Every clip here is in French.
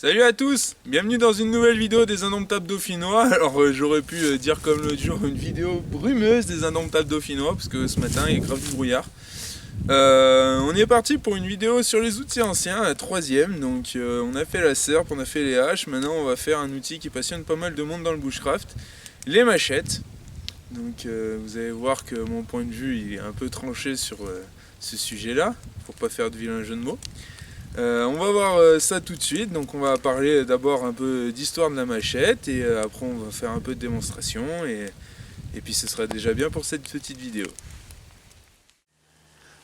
Salut à tous, bienvenue dans une nouvelle vidéo des Indomptables Dauphinois. Alors j'aurais pu dire comme l'autre jour une vidéo brumeuse des Indomptables Dauphinois parce que ce matin il est grave du brouillard. On est parti pour une vidéo sur les outils anciens, la troisième. Donc on a fait la serpe, on a fait les haches, maintenant on va faire un outil qui passionne pas mal de monde dans le bushcraft, les machettes. Donc vous allez voir que mon point de vue il est un peu tranché sur ce sujet là, pour pas faire de vilain jeu de mots. On va voir ça tout de suite, donc on va parler d'abord un peu d'histoire de la machette et après on va faire un peu de démonstration et puis ce sera déjà bien pour cette petite vidéo.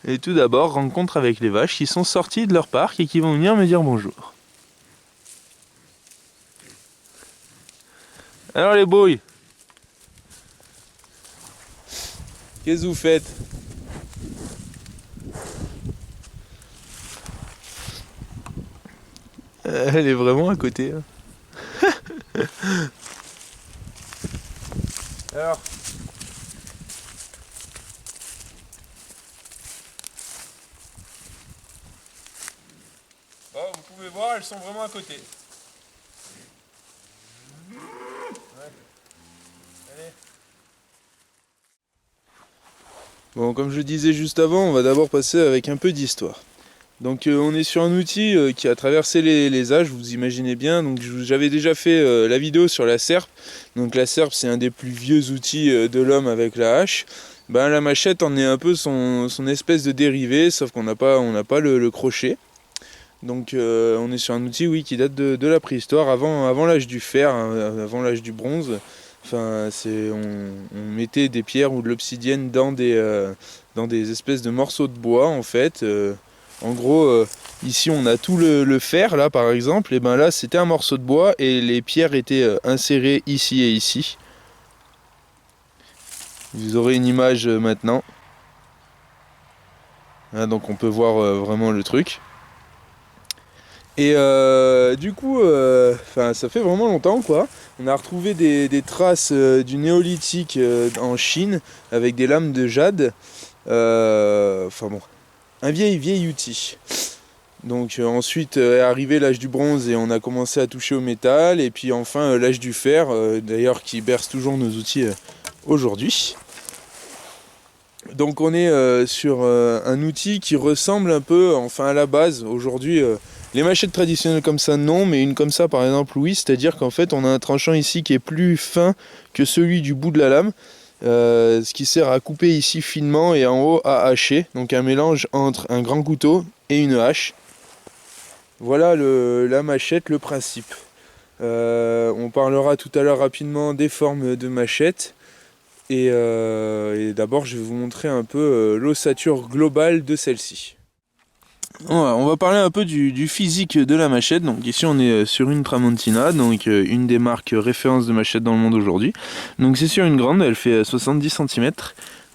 Et tout d'abord, rencontre avec les vaches qui sont sorties de leur parc et qui vont venir me dire bonjour. Alors les brouilles, qu'est-ce que vous faites ? Elle est vraiment à côté. Hein. Alors. Oh, vous pouvez voir, elles sont vraiment à côté. Ouais. Allez. Bon, comme je le disais juste avant, on va d'abord passer avec un peu d'histoire. Donc on est sur un outil qui a traversé les âges, vous imaginez bien. Donc j'avais déjà fait la vidéo sur la serpe. Donc la serpe c'est un des plus vieux outils de l'homme avec la hache. Ben, la machette en est un peu son espèce de dérivé, sauf qu'on n'a pas le crochet. Donc on est sur un outil oui, qui date de la préhistoire, avant l'âge du fer, hein, avant l'âge du bronze. Enfin, on mettait des pierres ou de l'obsidienne dans des espèces de morceaux de bois en fait. En gros, ici on a tout le fer là par exemple, et ben là c'était un morceau de bois et les pierres étaient insérées ici et ici. Vous aurez une image maintenant. Hein, donc on peut voir vraiment le truc. Et du coup, ça fait vraiment longtemps quoi. On a retrouvé des traces du néolithique en Chine avec des lames de jade. Enfin bon, un vieil outil. Donc ensuite est arrivé l'âge du bronze et on a commencé à toucher au métal. Et puis enfin l'âge du fer, d'ailleurs qui berce toujours nos outils aujourd'hui. Donc on est sur un outil qui ressemble un peu, enfin à la base, aujourd'hui, les machettes traditionnelles comme ça non, mais une comme ça par exemple oui, c'est-à-dire qu'en fait on a un tranchant ici qui est plus fin que celui du bout de la lame, ce qui sert à couper ici finement et en haut à hacher, donc un mélange entre un grand couteau et une hache. Voilà la machette, le principe. On parlera tout à l'heure rapidement des formes de machettes. Et d'abord je vais vous montrer un peu l'ossature globale de celle-ci. On va parler un peu du physique de la machette. Donc ici on est sur une Tramontina, donc une des marques références de machettes dans le monde aujourd'hui. Donc c'est sur une grande, elle fait 70 cm,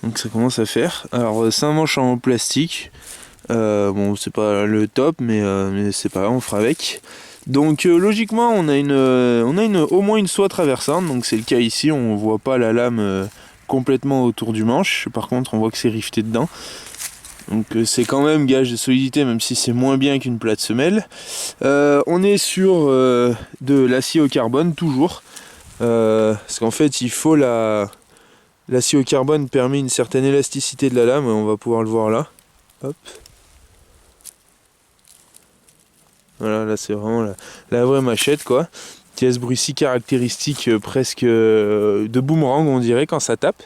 donc ça commence à faire. Alors c'est un manche en plastique, bon c'est pas le top mais c'est pas grave, on fera avec. Donc logiquement on a au moins une soie traversante, donc c'est le cas ici, on voit pas la lame complètement autour du manche, par contre on voit que c'est rifté dedans. Donc c'est quand même gage de solidité même si c'est moins bien qu'une plate semelle. On est sur de l'acier au carbone toujours, parce qu'en fait il faut l'acier au carbone permet une certaine élasticité de la lame, on va pouvoir le voir là. Hop. Voilà, là c'est vraiment la vraie machette quoi, qui a ce bruit si caractéristique presque de boomerang on dirait quand ça tape.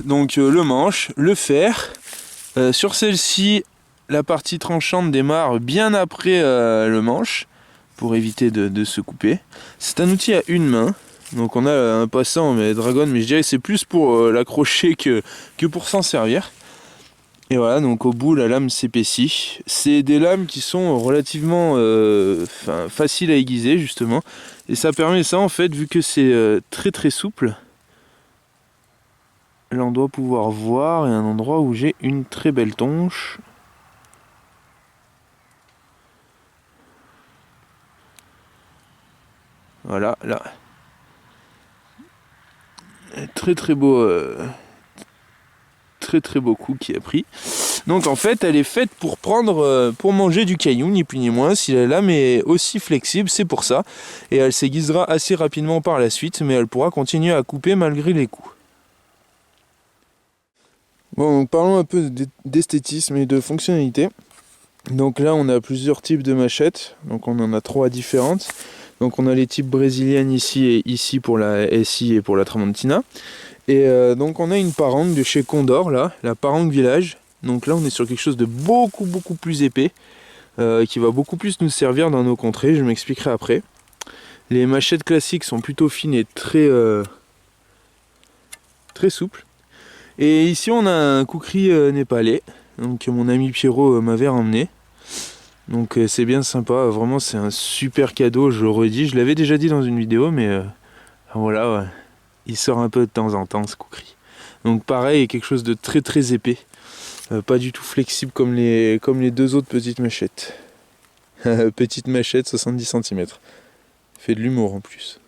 Donc le manche, le fer, sur celle-ci la partie tranchante démarre bien après le manche pour éviter de se couper. C'est un outil à une main, donc on a un passant mais dragon, mais je dirais que c'est plus pour l'accrocher que pour s'en servir. Et voilà, donc au bout la lame s'épaissit. C'est des lames qui sont relativement faciles à aiguiser justement. Et ça permet ça en fait, vu que c'est très souple. Là on doit pouvoir voir, il y a un endroit où j'ai une très belle tonche. Voilà, là. Très beau coup qui a pris. Donc en fait elle est faite pour pour manger du caillou, ni plus ni moins. Si la lame est aussi flexible, c'est pour ça. Et elle s'aiguisera assez rapidement par la suite, mais elle pourra continuer à couper malgré les coups. Bon, donc parlons un peu d'esthétisme et de fonctionnalité. Donc là on a plusieurs types de machettes, donc on en a 3 différentes. Donc on a les types brésiliennes ici et ici pour la SI et pour la Tramontina. Et donc on a une Parang de chez Condor là, la Parang Village. Donc là on est sur quelque chose de beaucoup plus épais, qui va beaucoup plus nous servir dans nos contrées, je m'expliquerai après. Les machettes classiques sont plutôt fines et très souples. Et ici on a un kukri népalais, donc que mon ami Pierrot m'avait ramené. Donc c'est bien sympa, vraiment c'est un super cadeau, je le redis, je l'avais déjà dit dans une vidéo, mais voilà, ouais. Il sort un peu de temps en temps ce kukri. Donc pareil, quelque chose de très épais, pas du tout flexible comme les 2 autres petites machettes. Petite machette 70 cm, fait de l'humour en plus.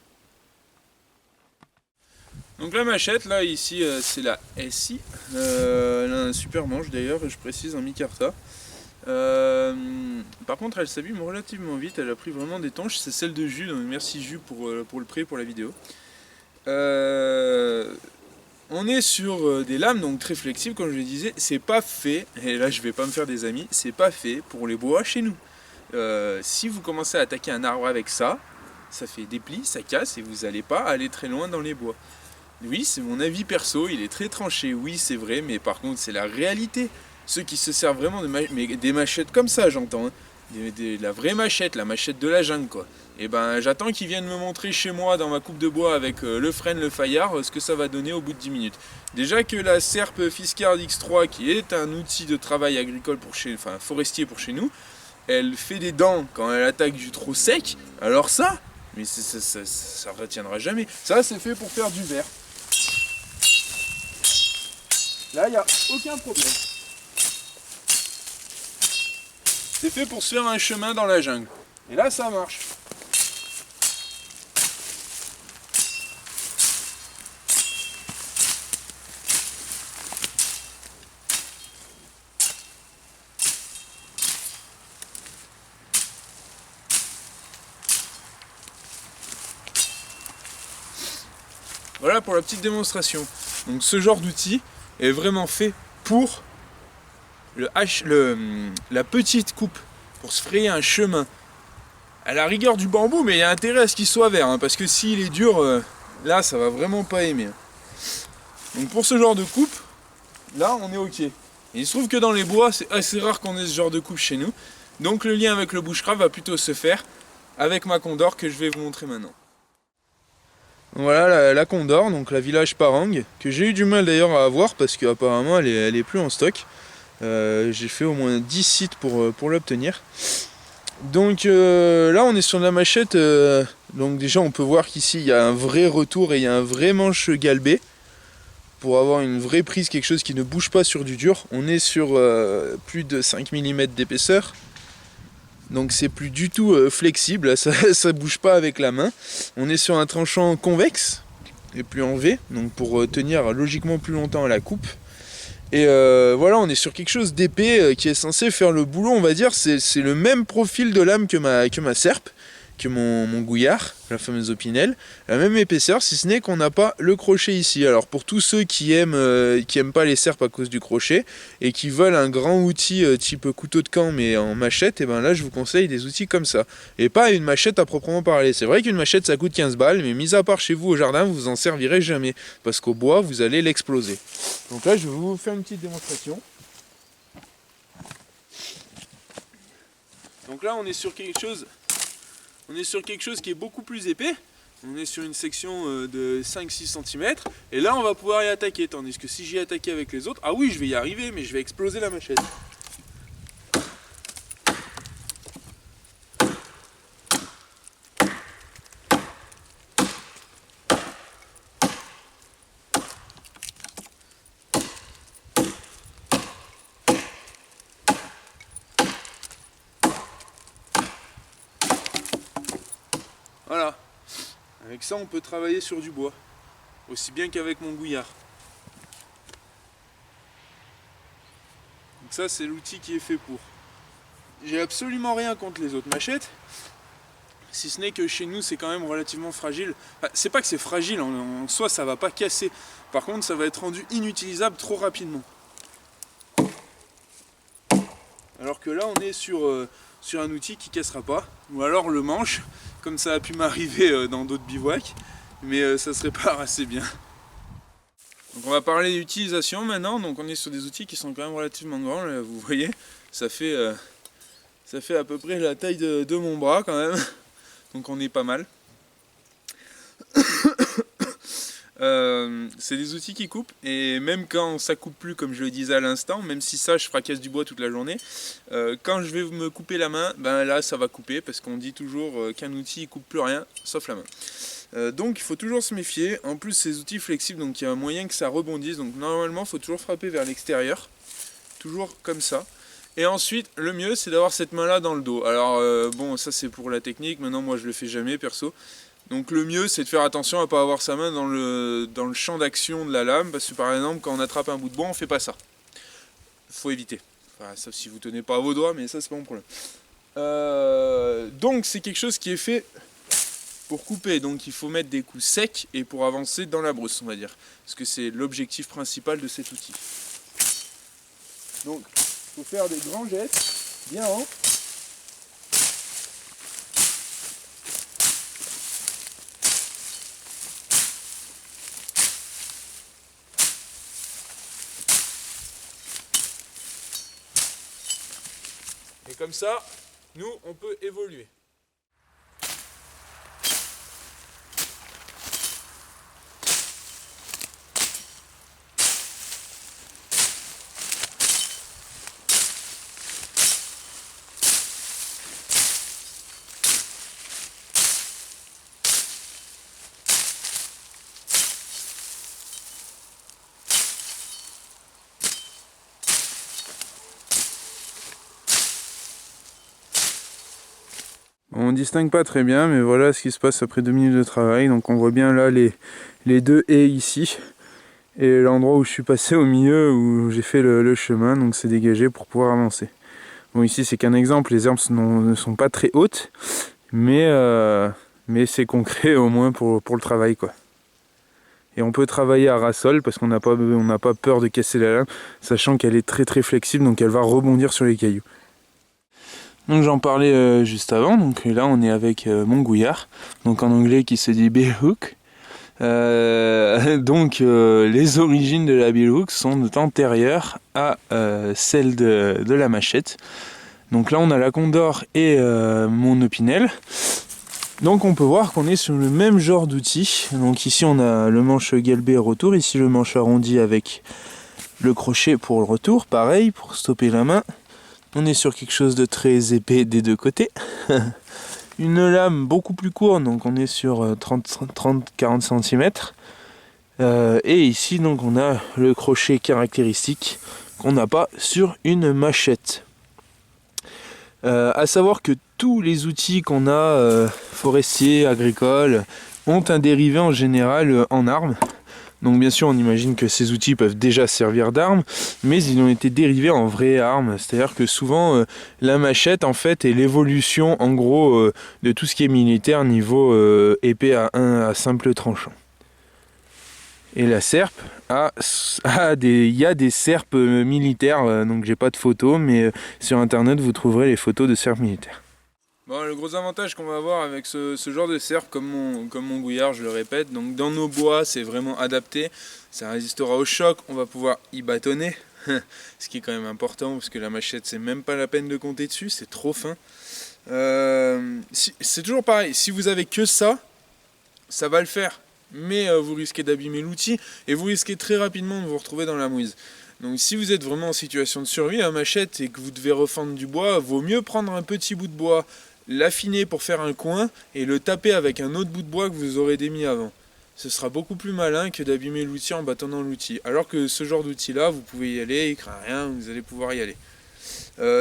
Donc la machette là ici c'est la SI, elle a un super manche d'ailleurs, je précise, en micarta. Par contre elle s'abîme relativement vite, elle a pris vraiment des tanches, c'est celle de Jus, donc merci Jus pour le prêt pour la vidéo. On est sur des lames donc très flexibles, comme je le disais, c'est pas fait, et là je vais pas me faire des amis, c'est pas fait pour les bois chez nous. Si vous commencez à attaquer un arbre avec ça, ça fait des plis, ça casse et vous n'allez pas aller très loin dans les bois. Oui, c'est mon avis perso, il est très tranché, oui c'est vrai, mais par contre c'est la réalité. Ceux qui se servent vraiment des machettes comme ça, j'entends, hein. La vraie machette, la machette de la jungle quoi. Et ben j'attends qu'ils viennent me montrer chez moi dans ma coupe de bois avec le frêne, le faillard, ce que ça va donner au bout de 10 minutes. Déjà que la Serpe Fiskard X3, qui est un outil de travail agricole forestier pour chez nous, elle fait des dents quand elle attaque du trop sec, alors ça, mais ça retiendra jamais. Ça c'est fait pour faire du verre. Là il n'y a aucun problème. C'est fait pour se faire un chemin dans la jungle. Et là ça marche. Voilà pour la petite démonstration. Donc ce genre d'outil est vraiment fait pour la petite coupe, pour se frayer un chemin. À la rigueur du bambou, mais il y a intérêt à ce qu'il soit vert, hein, parce que s'il est dur, là ça va vraiment pas aimer. Donc pour ce genre de coupe, là on est ok. Et il se trouve que dans les bois, c'est assez rare qu'on ait ce genre de coupe chez nous. Donc le lien avec le bushcraft va plutôt se faire avec ma Condor que je vais vous montrer maintenant. Voilà la Condor, donc la Village Parang, que j'ai eu du mal d'ailleurs à avoir parce qu'apparemment elle est plus en stock. J'ai fait au moins 10 sites pour l'obtenir. Donc là on est sur la machette, donc déjà on peut voir qu'ici il y a un vrai retour et il y a un vrai manche galbé. Pour avoir une vraie prise, quelque chose qui ne bouge pas sur du dur. On est sur plus de 5 mm d'épaisseur. Donc c'est plus du tout flexible, ça bouge pas avec la main. On est sur un tranchant convexe et plus en V, donc pour tenir logiquement plus longtemps à la coupe. Et voilà, on est sur quelque chose d'épais qui est censé faire le boulot, on va dire. C'est le même profil de lame que ma Serpe, que mon Gouillard, la fameuse Opinel, la même épaisseur, si ce n'est qu'on n'a pas le crochet ici. Alors pour tous ceux qui aiment pas les serpes à cause du crochet et qui veulent un grand outil type couteau de camp mais en machette, et ben là je vous conseille des outils comme ça. Et pas une machette à proprement parler. C'est vrai qu'une machette ça coûte 15 balles, mais mis à part chez vous au jardin, vous en servirez jamais. Parce qu'au bois, vous allez l'exploser. Donc là je vais vous faire une petite démonstration. Donc là on est sur quelque chose qui est beaucoup plus épais. On est sur une section de 5-6 cm. Et là on va pouvoir y attaquer. Tandis que si j'y attaquais avec les autres, ah oui je vais y arriver, mais je vais exploser la machette. Voilà. Avec ça on peut travailler sur du bois. Aussi bien qu'avec mon Gouillard. Donc ça c'est l'outil qui est fait pour. J'ai absolument rien contre les autres machettes, si ce n'est que chez nous c'est quand même relativement fragile. Enfin, c'est pas que c'est fragile, en soi ça va pas casser. Par contre ça va être rendu inutilisable trop rapidement. Alors que là on est sur un outil qui cassera pas. Ou alors le manche, comme ça a pu m'arriver dans d'autres bivouacs, mais ça se répare assez bien. Donc on va parler d'utilisation maintenant. Donc on est sur des outils qui sont quand même relativement grands, là, vous voyez, ça fait à peu près la taille de mon bras quand même. Donc on est pas mal. C'est des outils qui coupent, et même quand ça coupe plus, comme je le disais à l'instant, même si ça je fracasse du bois toute la journée, quand je vais me couper la main, ben là ça va couper, parce qu'on dit toujours qu'un outil il coupe plus rien sauf la main. Donc il faut toujours se méfier. En plus ces outils flexibles, donc il y a un moyen que ça rebondisse, donc normalement il faut toujours frapper vers l'extérieur, toujours comme ça. Et ensuite le mieux c'est d'avoir cette main là dans le dos. Alors bon, ça c'est pour la technique, maintenant moi je le fais jamais perso. Donc le mieux c'est de faire attention à ne pas avoir sa main dans le champ d'action de la lame, parce que par exemple quand on attrape un bout de bois on fait pas ça. Faut éviter. Enfin, sauf si vous tenez pas à vos doigts, mais ça c'est pas mon problème. Donc c'est quelque chose qui est fait pour couper, donc il faut mettre des coups secs et pour avancer dans la brousse, on va dire. Parce que c'est l'objectif principal de cet outil. Donc il faut faire des grands gestes, bien haut. Et comme ça, nous, on peut évoluer. On distingue pas très bien, mais voilà ce qui se passe après 2 minutes de travail. Donc on voit bien là les deux haies ici, et l'endroit où je suis passé au milieu, où j'ai fait le chemin, donc c'est dégagé pour pouvoir avancer. Bon, ici c'est qu'un exemple, les herbes ne sont pas très hautes, mais c'est concret au moins pour le travail, quoi. Et on peut travailler à ras sol parce qu'on n'a pas peur de casser la lame, sachant qu'elle est très très flexible, donc elle va rebondir sur les cailloux. Donc j'en parlais juste avant, donc là on est avec mon gouillard, donc en anglais qui se dit billhook. Donc les origines de la billhook sont antérieures à celles de la machette. Donc là on a la Condor et mon Opinel. Donc on peut voir qu'on est sur le même genre d'outil. Donc ici on a le manche galbé retour, ici le manche arrondi avec le crochet pour le retour, pareil pour stopper la main. On est sur quelque chose de très épais des deux côtés. Une lame beaucoup plus courte, donc on est sur 30-40 cm. Et ici donc on a le crochet caractéristique qu'on n'a pas sur une machette. À savoir que tous les outils qu'on a, forestiers, agricoles, ont un dérivé en général en arme. Donc bien sûr on imagine que ces outils peuvent déjà servir d'armes, mais ils ont été dérivés en vraies armes. C'est-à-dire que souvent la machette en fait est l'évolution en gros de tout ce qui est militaire niveau épée à simple tranchant. Et la serpe il y a des serpes militaires, donc j'ai pas de photos, mais sur internet vous trouverez les photos de serpes militaires. Bon, le gros avantage qu'on va avoir avec ce genre de serpe, comme mon gouillard, je le répète, donc dans nos bois, c'est vraiment adapté, ça résistera au choc, on va pouvoir y bâtonner, ce qui est quand même important, parce que la machette, c'est même pas la peine de compter dessus, c'est trop fin. C'est toujours pareil, si vous avez que ça va le faire, mais vous risquez d'abîmer l'outil, et vous risquez très rapidement de vous retrouver dans la mouise. Donc si vous êtes vraiment en situation de survie à machette et que vous devez refendre du bois, vaut mieux prendre un petit bout de bois, l'affiner pour faire un coin et le taper avec un autre bout de bois que vous aurez démis avant. Ce sera beaucoup plus malin que d'abîmer l'outil en bâtonnant l'outil. Alors que ce genre d'outil là, vous pouvez y aller, il craint rien, vous allez pouvoir y aller.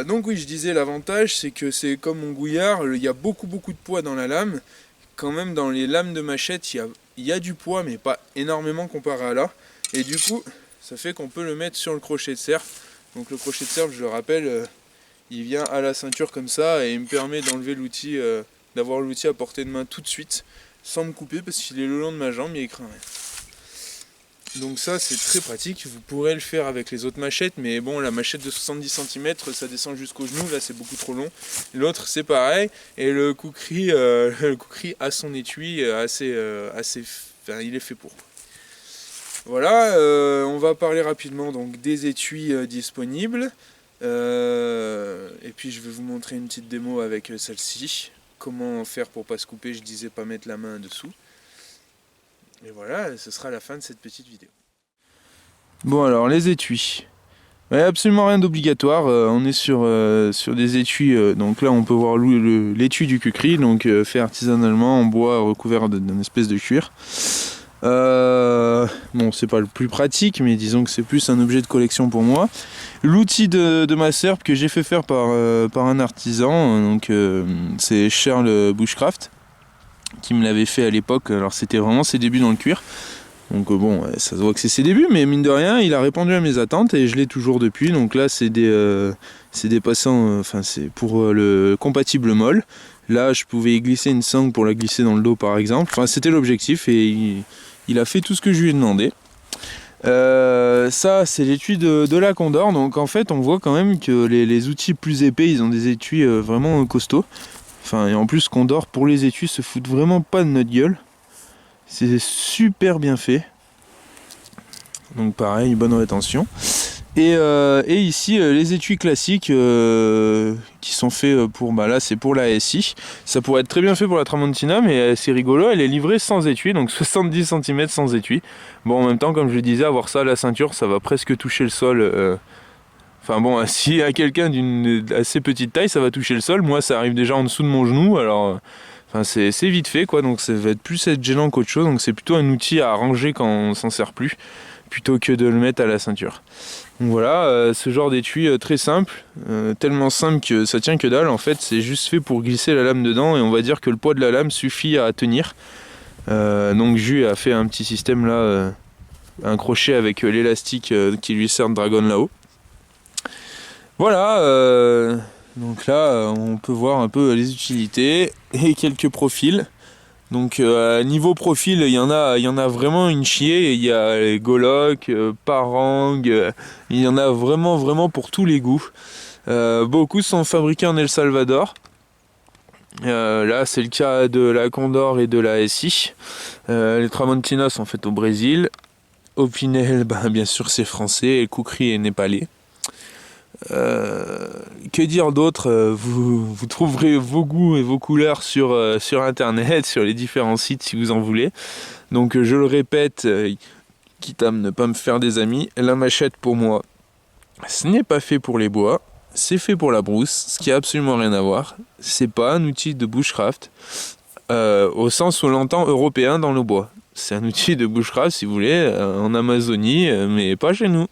Donc oui, je disais l'avantage c'est que c'est comme mon gouillard, il y a beaucoup de poids dans la lame. Quand même dans les lames de machette, il y a du poids mais pas énormément comparé à là. Et du coup, ça fait qu'on peut le mettre sur le crochet de serpe Donc le crochet de serpe, je le rappelle, il vient à la ceinture comme ça et il me permet d'enlever l'outil, d'avoir l'outil à portée de main tout de suite, sans me couper parce qu'il est le long de ma jambe, il craint rien. Donc ça c'est très pratique, vous pourrez le faire avec les autres machettes, mais bon la machette de 70 cm ça descend jusqu'au genou, là c'est beaucoup trop long. L'autre c'est pareil, et le kukri a son étui enfin, il est fait pour. Voilà, on va parler rapidement donc des étuis disponibles. Et puis je vais vous montrer une petite démo avec celle-ci. Comment faire pour pas se couper, je disais pas mettre la main dessous. Et voilà, ce sera la fin de cette petite vidéo. Bon alors les étuis. Absolument rien d'obligatoire, on est sur des étuis, donc là on peut voir l'étui du kukri, donc fait artisanalement en bois recouvert d'une espèce de cuir. Bon c'est pas le plus pratique, mais disons que c'est plus un objet de collection pour moi. L'outil de ma serpe que j'ai fait faire par un artisan, donc c'est Charles Bushcraft qui me l'avait fait à l'époque. Alors c'était vraiment ses débuts dans le cuir, donc bon ça se voit que c'est ses débuts, mais mine de rien il a répondu à mes attentes et je l'ai toujours depuis. Donc là c'est des passants, enfin c'est pour le compatible molle. Là je pouvais y glisser une sangle pour la glisser dans le dos par exemple, enfin c'était l'objectif et il a fait tout ce que je lui ai demandé. Ça c'est l'étui de la Condor, donc en fait on voit quand même que les outils plus épais ils ont des étuis vraiment costauds. Enfin, et en plus Condor pour les étuis se foutent vraiment pas de notre gueule, c'est super bien fait, donc pareil bonne rétention. Et ici les étuis classiques qui sont faits pour, là c'est pour la SI, ça pourrait être très bien fait pour la Tramontina, mais c'est rigolo, elle est livrée sans étui, donc 70 cm sans étui. Bon en même temps comme je le disais, avoir ça à la ceinture ça va presque toucher le sol, enfin bon si à quelqu'un d'une assez petite taille ça va toucher le sol, moi ça arrive déjà en dessous de mon genou, alors enfin, c'est vite fait quoi, donc ça va être plus être gênant qu'autre chose, donc c'est plutôt un outil à ranger quand on s'en sert plus, plutôt que de le mettre à la ceinture. Donc voilà, ce genre d'étui très simple, tellement simple que ça tient que dalle, en fait c'est juste fait pour glisser la lame dedans et on va dire que le poids de la lame suffit à tenir. Donc Jus a fait un petit système là, un crochet avec l'élastique qui lui sert de dragon là-haut. Voilà, donc là on peut voir un peu les utilités et quelques profils. Donc niveau profil, il y en a vraiment une chier. Il y a les Golok, Parang, il y en a vraiment pour tous les goûts. Beaucoup sont fabriqués en El Salvador. Là c'est le cas de la Condor et de la SI. Les Tramontina sont faites au Brésil. Opinel, bien sûr c'est français, et le Kukri est népalais. Que dire d'autre, vous trouverez vos goûts et vos couleurs sur internet, sur les différents sites si vous en voulez. Donc je le répète, quitte à ne pas me faire des amis, la machette pour moi ce n'est pas fait pour les bois, c'est fait pour la brousse, ce qui a absolument rien à voir. C'est pas un outil de bushcraft au sens où on l'entend européen dans le bois. C'est un outil de bushcraft si vous voulez en Amazonie, mais pas chez nous.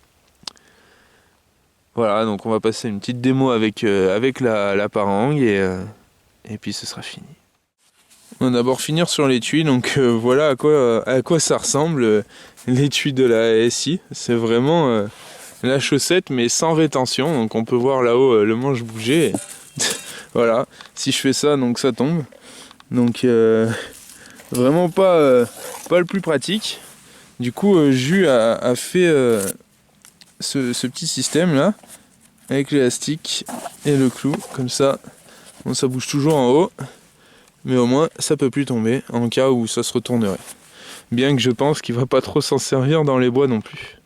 Voilà, donc on va passer une petite démo avec la Parang et puis ce sera fini. On va d'abord finir sur l'étui, donc voilà à quoi ça ressemble l'étui de la SI. C'est vraiment la chaussette mais sans rétention, donc on peut voir là-haut le manche bouger. Voilà, si je fais ça, donc ça tombe. Donc vraiment pas le plus pratique. Du coup Jus a fait ce petit système là avec l'élastique et le clou comme ça. Bon, ça bouge toujours en haut, mais au moins ça peut plus tomber en cas où ça se retournerait, bien que je pense qu'il va pas trop s'en servir dans les bois non plus.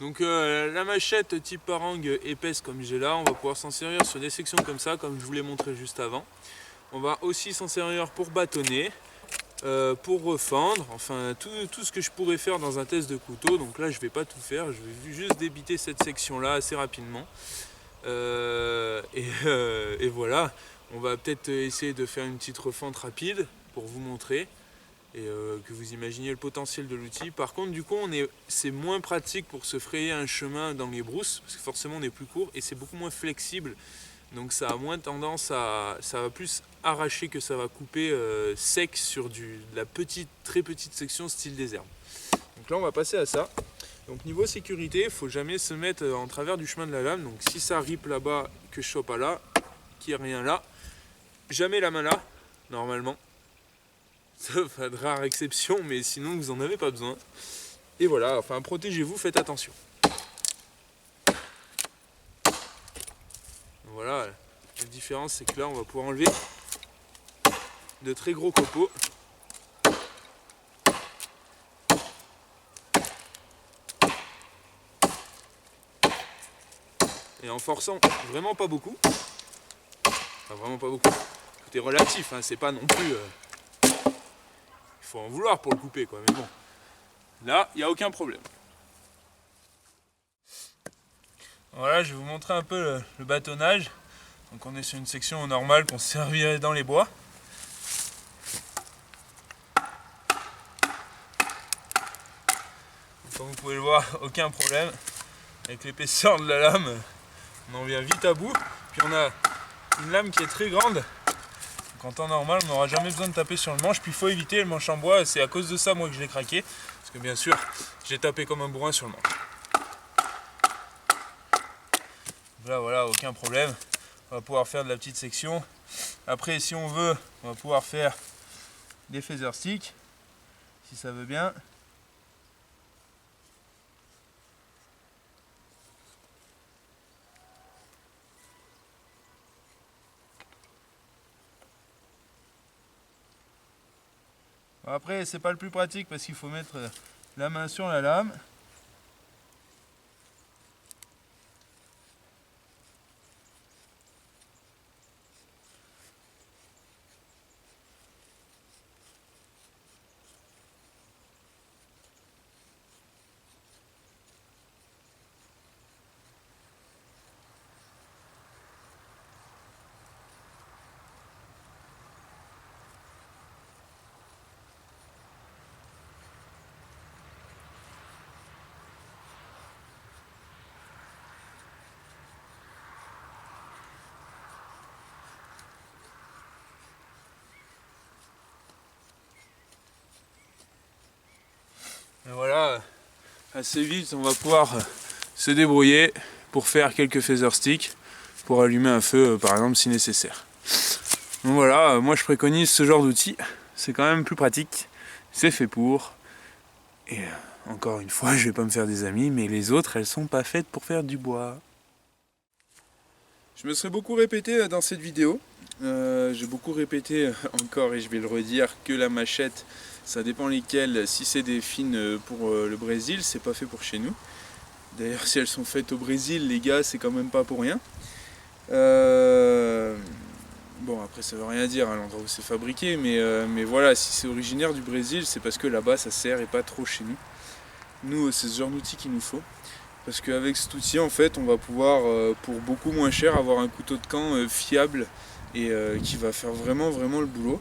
Donc la machette type Parang épaisse comme j'ai là, on va pouvoir s'en servir sur des sections comme ça, comme je vous l'ai montré juste avant. On va aussi s'en servir pour bâtonner, pour refendre, enfin tout ce que je pourrais faire dans un test de couteau. Donc là je vais pas tout faire, je vais juste débiter cette section là assez rapidement. Et voilà, on va peut-être essayer de faire une petite refente rapide pour vous montrer et que vous imaginiez le potentiel de l'outil. Par contre du coup c'est moins pratique pour se frayer un chemin dans les brousses, parce que forcément on est plus court et c'est beaucoup moins flexible. Donc ça a moins tendance ça va plus arracher que ça va couper sec sur de la très petite section style des herbes. Donc là on va passer à ça. Donc niveau sécurité, il faut jamais se mettre en travers du chemin de la lame. Donc si ça rip là-bas, que je sois pas là, qu'il n'y ait rien là, jamais la main là, normalement. Sauf à de rares exceptions, mais sinon vous en avez pas besoin. Et voilà, enfin protégez-vous, faites attention. Voilà, la différence c'est que là on va pouvoir enlever de très gros copeaux. Et en forçant vraiment pas beaucoup, enfin vraiment pas beaucoup, tout est relatif, hein, c'est pas non plus... il faut en vouloir pour le couper quoi, mais bon, là il n'y a aucun problème. Voilà, je vais vous montrer un peu le bâtonnage. Donc on est sur une section normale qu'on servirait dans les bois. Comme vous pouvez le voir, aucun problème. Avec l'épaisseur de la lame, on en vient vite à bout. Puis on a une lame qui est très grande. Donc en temps normal, on n'aura jamais besoin de taper sur le manche. Puis il faut éviter le manche en bois. C'est à cause de ça moi que je l'ai craqué. Parce que bien sûr, j'ai tapé comme un bourrin sur le manche. Voilà, aucun problème. On va pouvoir faire de la petite section. Après, si on veut, on va pouvoir faire des feather sticks, si ça veut bien. Après, c'est pas le plus pratique parce qu'il faut mettre la main sur la lame. Et voilà, assez vite on va pouvoir se débrouiller pour faire quelques feather sticks, pour allumer un feu par exemple si nécessaire. Donc voilà, moi je préconise ce genre d'outil, c'est quand même plus pratique, c'est fait pour. Et encore une fois, je vais pas me faire des amis, mais les autres elles sont pas faites pour faire du bois. Je me serais beaucoup répété dans cette vidéo, j'ai beaucoup répété encore et je vais le redire que la machette, ça dépend lesquelles. Si c'est des fines pour le Brésil, c'est pas fait pour chez nous. D'ailleurs si elles sont faites au Brésil, les gars, c'est quand même pas pour rien. Bon après ça veut rien dire à l'endroit où c'est fabriqué, mais voilà, si c'est originaire du Brésil, c'est parce que là-bas ça sert et pas trop chez nous. Nous c'est ce genre d'outil qu'il nous faut. Parce qu'avec cet outil en fait on va pouvoir pour beaucoup moins cher avoir un couteau de camp fiable et qui va faire vraiment le boulot.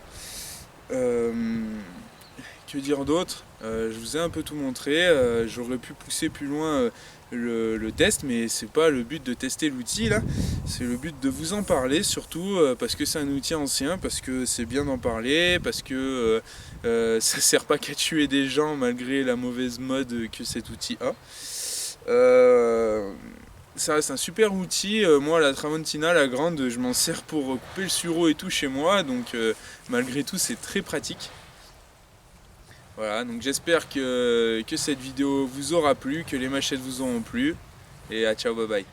Que dire d'autre? Je vous ai un peu tout montré, j'aurais pu pousser plus loin le test, mais c'est pas le but de tester l'outil là, c'est le but de vous en parler, surtout parce que c'est un outil ancien, parce que c'est bien d'en parler, parce que ça sert pas qu'à tuer des gens malgré la mauvaise mode que cet outil a. Ça reste un super outil. Moi la Tramontina, la grande, je m'en sers pour couper le sureau et tout chez moi, donc malgré tout c'est très pratique. Voilà, donc j'espère que cette vidéo vous aura plu, que les machettes vous auront plu, et à ciao, bye bye.